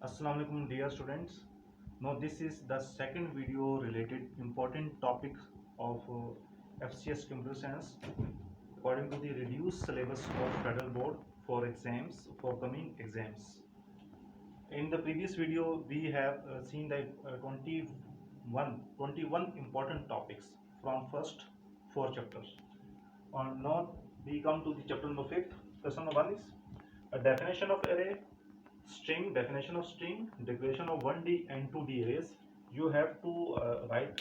Assalamu alaikum dear students. Now this is the second video related important topic of FCS Computer Science according to the reduced syllabus of Federal Board for exams for coming exams. In the previous video we have seen the 21 important topics from first 4 chapters. And now we come to the chapter number 5th. Question number 1 is a definition of array, string, definition of string, declaration of 1D and 2D arrays. You have to write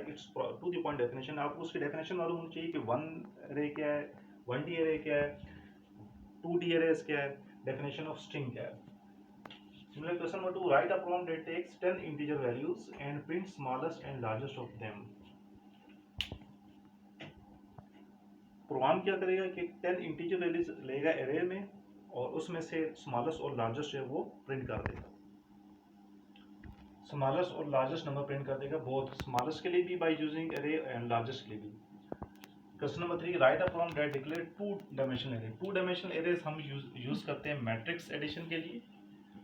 its to the point definition. आपको उसकी definition मालूम होनी चाहिए कि 1 array क्या है, 1D array क्या है, 2D arrays क्या है, definition of string क्या है. Similar question number 2, write a program that takes 10 integer values and prints smallest and largest of them. Program क्या करेगा कि 10 इंटीजर वैल्यूज लेगा एरे में और उसमें से स्मॉलेस्ट और लार्जेस्ट है वो प्रिंट कर देगा. स्मॉलेस्ट और लार्जेस्ट नंबर प्रिंट कर देगा, बोथ स्मॉलेस्ट के लिए भी by using array and largest के लिए भी. Question number 3, write a program that declare 2 dimensional array. 2 dimensional arrays हम यूज करते हैं मैट्रिक्स एडिशन के लिए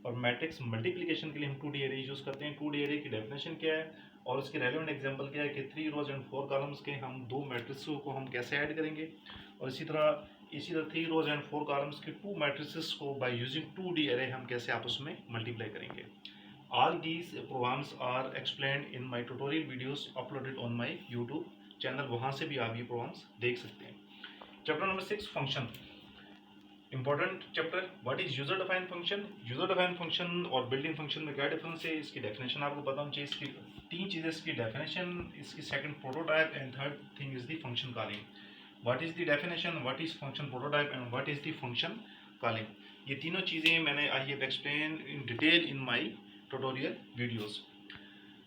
और मैट्रिक्स मल्टीप्लिकेशन के लिए हम 2D एरे यूज करते हैं. 2D एरे की डेफिनेशन क्या है और उसके रेलेवेंट एग्जांपल क्या है कि 3 रोज एंड 4 कॉलम्स के हम 2 मैट्रिक्सों को हम कैसे ऐड करेंगे और इसी तरह 3 रोज एंड 4 कॉलम्स के 2 मैट्रिसेस को बाय यूजिंग 2D एरे हम कैसे आपस में मल्टीप्लाई करेंगे. All these programs are explained in my tutorial videos uploaded on my YouTube channel, वहाँ से भी आप ये प्रोग्राम्स देख सकते हैं. Chapter number 6, function. Important chapter. What is user defined function. User defined function और बिल्डिंग फंक्शन में क्या डिफरेंस है, इसकी डेफिनेशन आपको पता होनी चाहिए. इसकी 3 चीज़ें, इसकी डेफिनेशन, इसकी second prototype and third thing is the function calling. What is the definition, what is function prototype and what is the function calling. ये तीनों चीज़ें मैंने I have explain in detail in my tutorial videos.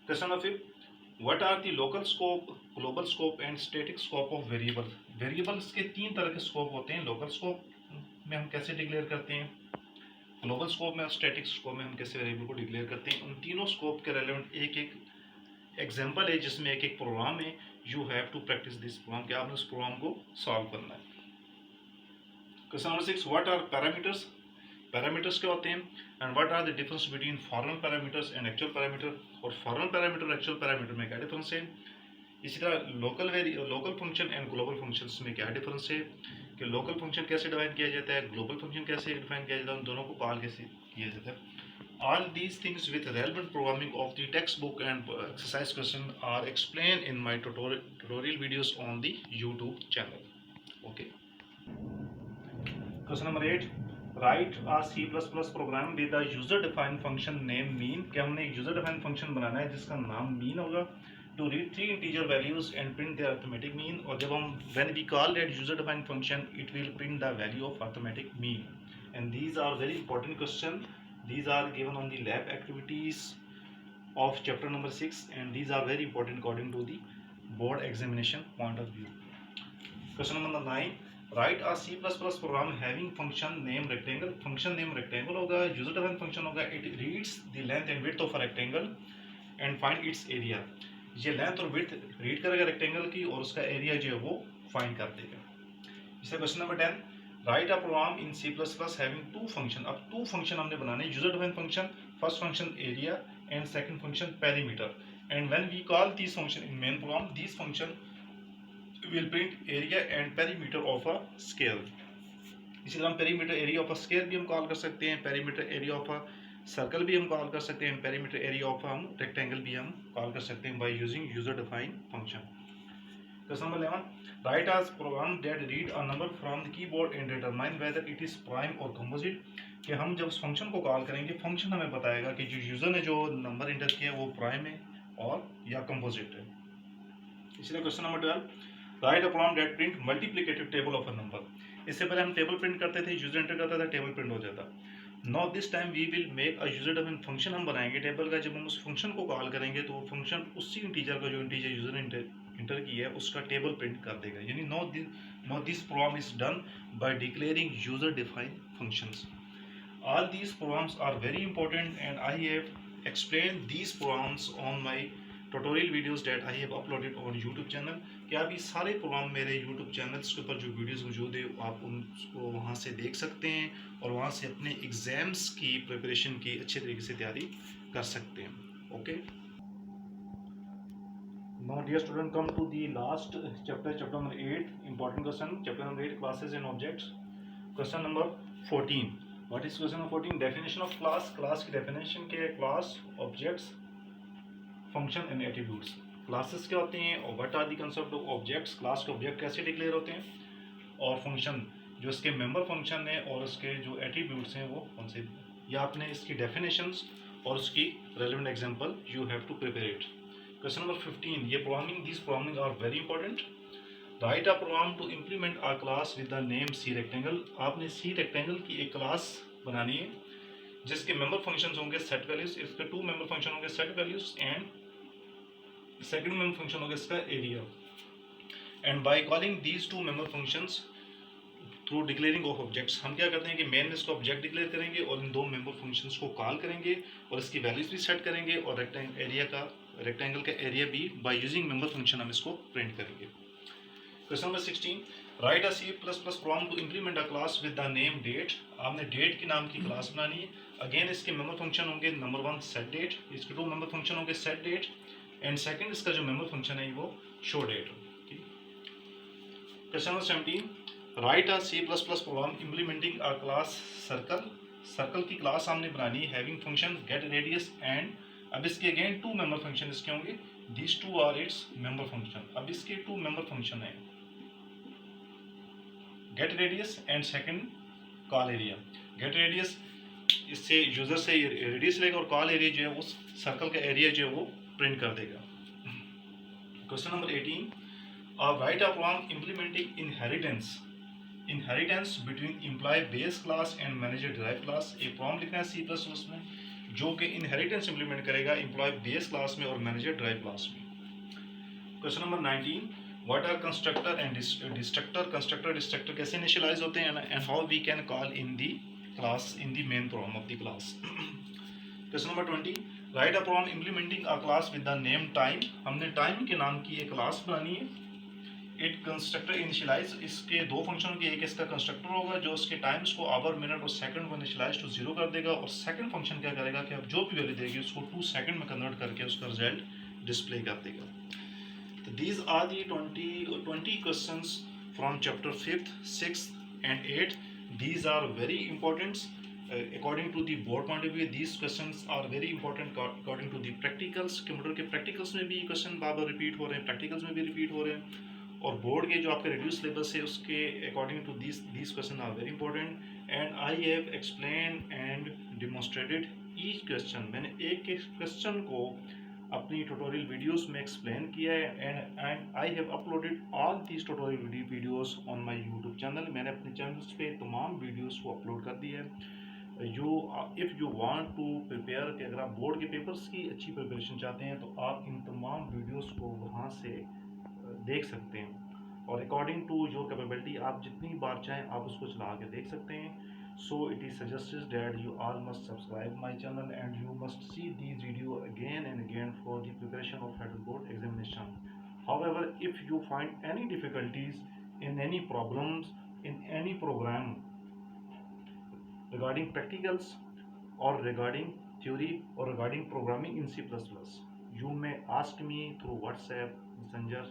Question number 5, what are the local scope, global scope and static scope of variable. Variables के 3 तरह के scope होते हैं. Local scope में हम कैसे डिक्लेयर करते हैं, ग्लोबल स्कोप में और स्टैटिक स्कोप में हम कैसे वेरिएबल को डिक्लेयर करते हैं. उन तीनों स्कोप के रेलेवेंट एक एक एग्जांपल है जिसमें एक एक प्रोग्राम है. You have to practice this program, कि आपने उस प्रोग्राम को सॉल्व करना है. Question number 6, what are parameters. Parameters क्या होते हैं and what are the difference between formal parameters and actual parameter. और फॉर्मल पैरामीटर और एक्चुअल पैरामीटर में क्या डिफरेंस है. इसी तरह local function and global functions में क्या डिफरेंस है, कि लोकल फंक्शन कैसे डिफाइन किया जाता है, ग्लोबल फंक्शन कैसे डिफाइन किया जाता है, उन दोनों को कॉल कैसे किया जाता है. All these things with relevant programming of the textbook and exercise question are explained in my tutorial videos on the YouTube channel. Okay. Question number 8. Write a C++ program with a user-defined function named mean. कि हमने एक user-defined function बनाना है जिसका नाम mean होगा. To read 3 integer values and print their arithmetic mean. और जब हम when we call that user-defined function, it will print the value of arithmetic mean. And these are very important questions. These are given on the lab activities of chapter number 6 and these are very important according to the board examination point of view. Question number 9, write a C++ program having function name rectangle. Function name rectangle होगा, user defined function होगा. It reads the length and width of a rectangle and find its area. ये length और width read करेगा rectangle की और उसका area जो है वो फाइंड कर देगा. इसका question number 10, write a program in C++ having 2 function. अब 2 फंक्शन हमने बनाने, user defined function, first function area and second function perimeter. And when we call this function in main program, this function will print area and perimeter of a scale. इसी तरह हम perimeter area of a scale भी हम call कर सकते हैं, perimeter area of a circle भी हम कॉल कर सकते हैं, पेरीमीटर एरिया ऑफ हम रेक्टेंगल भी हम कॉल कर सकते हैं by using user defined function. Question number 11, write a program that read a number from the keyboard and determine whether it is prime or composite. कि हम जब उस फंक्शन को कॉल करेंगे, फंक्शन हमें बताएगा कि जो यूजर ने जो नंबर इंटर किया है वो प्राइम है और या कंपोजिट है. इसलिए question number 12, write a program that print multiplicative table of a number. इससे पहले हम टेबल प्रिंट करते थे, यूजर इंटर करता था, टेबल प्रिंट हो जाता. Now this time we will make a user defined function. हम बनाएंगे टेबल का. जब हम उस फंक्शन को कॉल करेंगे तो वो फंक्शन उसी इंटीजर का जो इंटीजर यूजर इंटर किया है उसका टेबल प्रिंट कर देगा. यानी now this program is done by declaring user defined functions. All these programs are very important and I have explained these programs on my tutorial videos that I have uploaded on YouTube channel कि आप ये सारे programme मेरे YouTube channels के ऊपर जो videos मौजूद है आप उनको वहाँ से देख सकते हैं और वहाँ से अपने एग्ज़ाम्स की प्रिपरेशन की अच्छे तरीके से तैयारी कर सकते हैं। Okay, now dear student, come to the last chapter, chapter number 8, important question, chapter number 8, classes and objects. Question number 14. What is question number 14? Definition of class. Class की definition क्या है? Class, objects, function and attributes. Classes क्या होते हैं और what are the concept of objects? Class के object कैसे declare होते हैं और function जो इसके member function है और उसके जो attributes हैं वो कौन से, या आपने इसकी definitions और उसकी relevant example you have to prepare it. Question number 15. ये programming, these programming are very important. Write a program to implement a class with the name C rectangle. आपने C rectangle की एक class बनानी है जिसके member functions होंगे set values, इसके two member function होंगे set values and second member function होगा इसका area. And by calling these two member functions through declaring of objects, हम क्या करते हैं कि main में इसको object declare करेंगे और इन दो member functions को call करेंगे और इसकी values भी set करेंगे और rectangle का area भी by using member function हम इसको print करेंगे. Question number 16. Write a C++ program to implement a class with the name date. आपने date की नाम की class बनानी है. Again इसके member function होंगे number 1 set date, इसके दो member function होंगे set date and second इसका जो member function है वो show date. Question number 17. Write a C++ program implementing a class circle. Circle की class हमने बनानी है having function get radius and अब इसके again two member function इसके होंगे. These two are its member function. अब इसके two member function है get radius and second call area. Get radius इससे यूजर से रेडियस लेगा और call area जो है वो सर्कल का एरिया जो है वो प्रिंट कर देगा. Question number 18. Write a program implementing inheritance between employee base class and manager derived class. एक program लिखना है C++ में जो कि inheritance implement करेगा employee base class में और manager derived class में. Question number 19. What are constructor and destructor? Constructor destructor कैसे initialize होते हैं and how we can call in the class in the main program of the class. Question number 20. Write a program implementing a class with the name time. हमने time के नाम की एक class बनानी है. It constructor initialize, इसके दो function के एक इसका कंस्ट्रक्टर होगा जो उसके टाइम्स को आवर मिनट और सेकंड को इनिशियलाइज टू 0 कर देगा और सेकंड फंक्शन क्या करेगा कि अब जो भी वैल्यू देगी उसको 2 सेकंड में कन्वर्ट करके उसका रिजल्ट डिस्प्ले कर देगा. These are the 20 questions from chapter 5th, 6th and 8th. These are very important according to the board point of view. These questions are very important according to the practicals. Computer के practicals में भी question बार बार repeat हो रहे हैं, practicals में भी repeat हो रहे हैं और बोर्ड के जो आपके रिड्यूस सिलेबस है उसके according to these questions are very important and I have explained and demonstrated each question. मैंने एक एक क्वेश्चन को अपनी ट्यूटोरियल वीडियोस में एक्सप्लेन किया है and I have uploaded all these tutorial videos on my YouTube channel. मैंने अपने चैनल्स पे तमाम वीडियोस को अपलोड कर दिया है. If you want to prepare कि अगर आप बोर्ड के पेपर्स की अच्छी प्रिपरेशन चाहते हैं तो आप इन तमाम वीडियोस को वहाँ से देख सकते हैं और अकॉर्डिंग टू योर कैपेबिलिटी आप जितनी बार चाहें आप उसको चला के देख सकते हैं. So it is suggested that you all must subscribe my channel and you must see these video again and again for the preparation of federal board examination. However, if you find any difficulties in any problems in any program regarding practicals or regarding theory or regarding programming in C++, you may ask me through WhatsApp, Messenger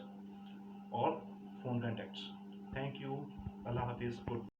or phone contacts. Thank you. Allah Hafiz. Good.